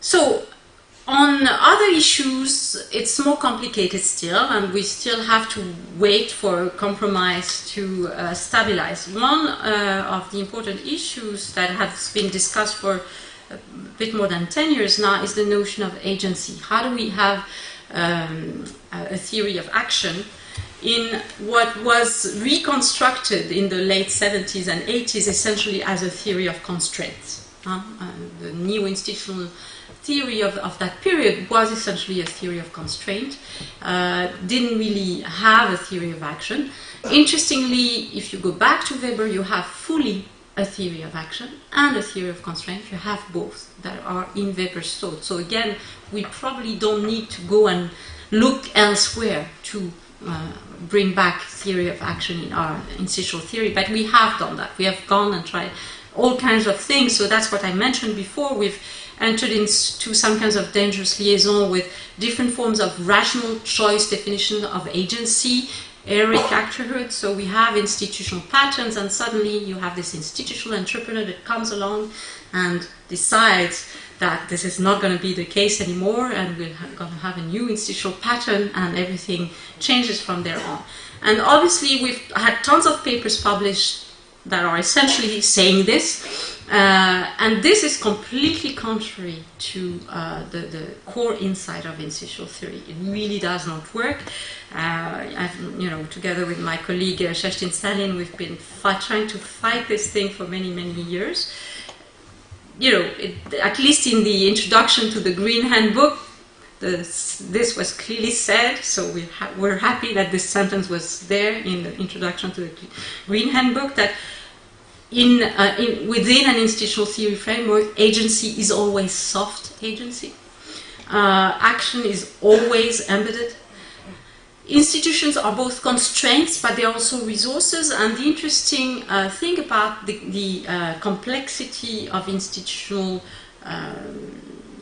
So, on other issues, it's more complicated still, and we still have to wait for a compromise to stabilize. One of the important issues that has been discussed for a bit more than 10 years now is the notion of agency. How do we have a theory of action in what was reconstructed in the late 70s and 80s essentially as a theory of constraints? The neo-institutional theory of that period was essentially a theory of constraint, didn't really have a theory of action. Interestingly, if you go back to Weber, you have fully a theory of action and a theory of constraint. You have both that are in Weber's thought. So again, we probably don't need to go and look elsewhere to bring back theory of action in our institutional theory, but we have done that. We have gone and tried all kinds of things. So that's what I mentioned before. We've entered into some kinds of dangerous liaison with different forms of rational choice definition of agency, heroic actorhood. So we have institutional patterns, and suddenly you have this institutional entrepreneur that comes along and decides that this is not going to be the case anymore, and we're going to have a new institutional pattern, and everything changes from there on. And obviously we've had tons of papers published that are essentially saying this, and this is completely contrary to the core insight of institutional theory. It really does not work. Together with my colleague Shestin Stalin, we've been trying to fight this thing for many, many years. At least in the introduction to the Green Handbook, this was clearly said, so we're happy that this sentence was there in the introduction to the Green Handbook, that within an institutional theory framework, agency is always soft agency. Action is always embedded. Institutions are both constraints, but they're also resources, and the interesting thing about the complexity of institutional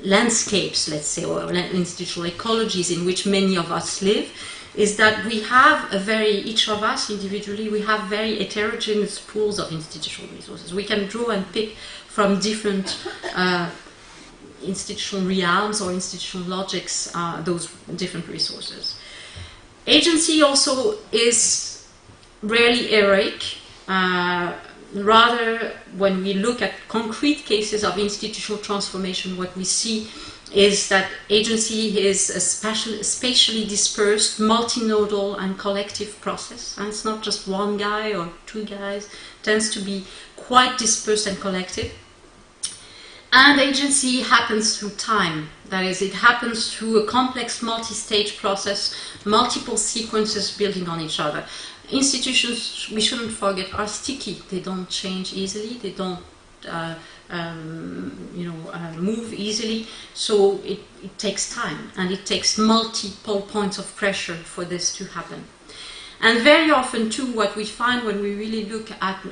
landscapes, let's say, or institutional ecologies in which many of us live, is that we have each of us individually, we have very heterogeneous pools of institutional resources. We can draw and pick from different institutional realms or institutional logics those different resources. Agency also is rarely heroic. Rather, when we look at concrete cases of institutional transformation, what we see is that agency is a spatially dispersed, multinodal and collective process. And it's not just one guy or two guys. It tends to be quite dispersed and collective. And agency happens through time. That is, it happens through a complex multi-stage process, multiple sequences building on each other. Institutions, we shouldn't forget, are sticky. They don't change easily. They don't move easily. So it takes time, and it takes multiple points of pressure for this to happen. And very often, too, what we find when we really look at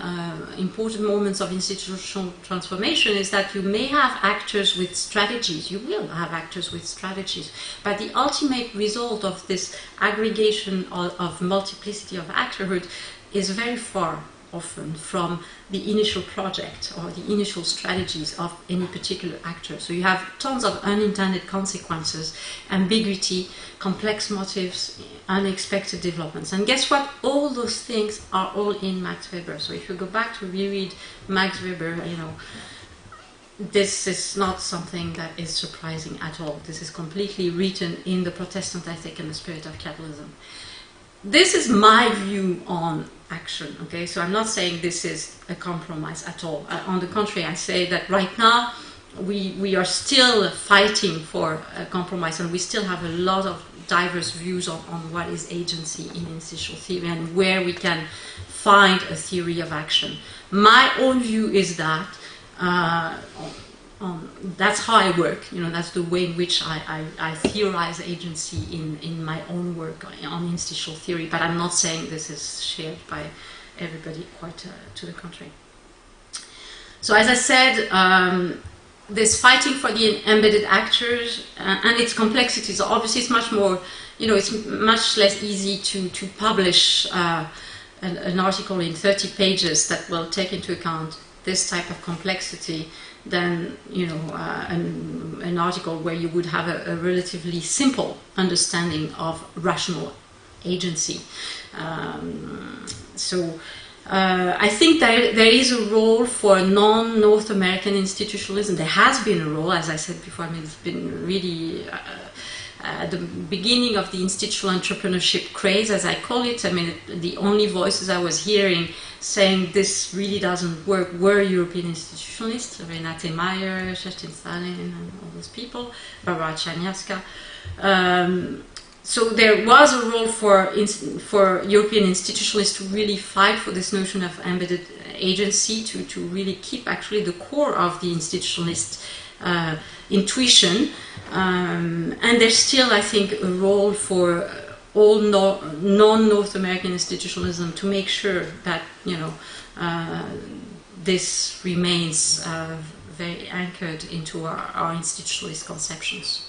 important moments of institutional transformation is that you may have actors with strategies. You will have actors with strategies. But the ultimate result of this aggregation of multiplicity of actorhood is very far often from the initial project or the initial strategies of any particular actor. So you have tons of unintended consequences, ambiguity, complex motives, unexpected developments. And guess what? All those things are all in Max Weber. So if you go back to reread Max Weber, this is not something that is surprising at all. This is completely written in the Protestant ethic and the spirit of capitalism. This is my view on action, okay? So I'm not saying this is a compromise at all. On the contrary, I say that right now we are still fighting for a compromise, and we still have a lot of diverse views on what is agency in institutional theory and where we can find a theory of action. My own view is that that's how I work. That's the way in which I theorize agency in my own work on institutional theory. But I'm not saying this is shared by everybody. Quite to the contrary. So, as I said, this fighting for the embedded actors and its complexities. Obviously, it's much more. It's much less easy to publish an article in 30 pages that will take into account this type of complexity than a an article where you would have a relatively simple understanding of rational agency. I think there is a role for non-North American institutionalism. There has been a role, as I said before. I mean, it's been really at the beginning of the institutional entrepreneurship craze, as I call it. I mean, the only voices I was hearing saying this really doesn't work were European institutionalists, Renate Meyer, Kerstin Stalin, and all those people, Barbara Czarniawska. So there was a role for European institutionalists to really fight for this notion of embedded agency, to really keep actually the core of the institutionalist intuition. And there's still, I think, a role for all non-North American institutionalism to make sure that, you know, this remains very anchored into our institutionalist conceptions.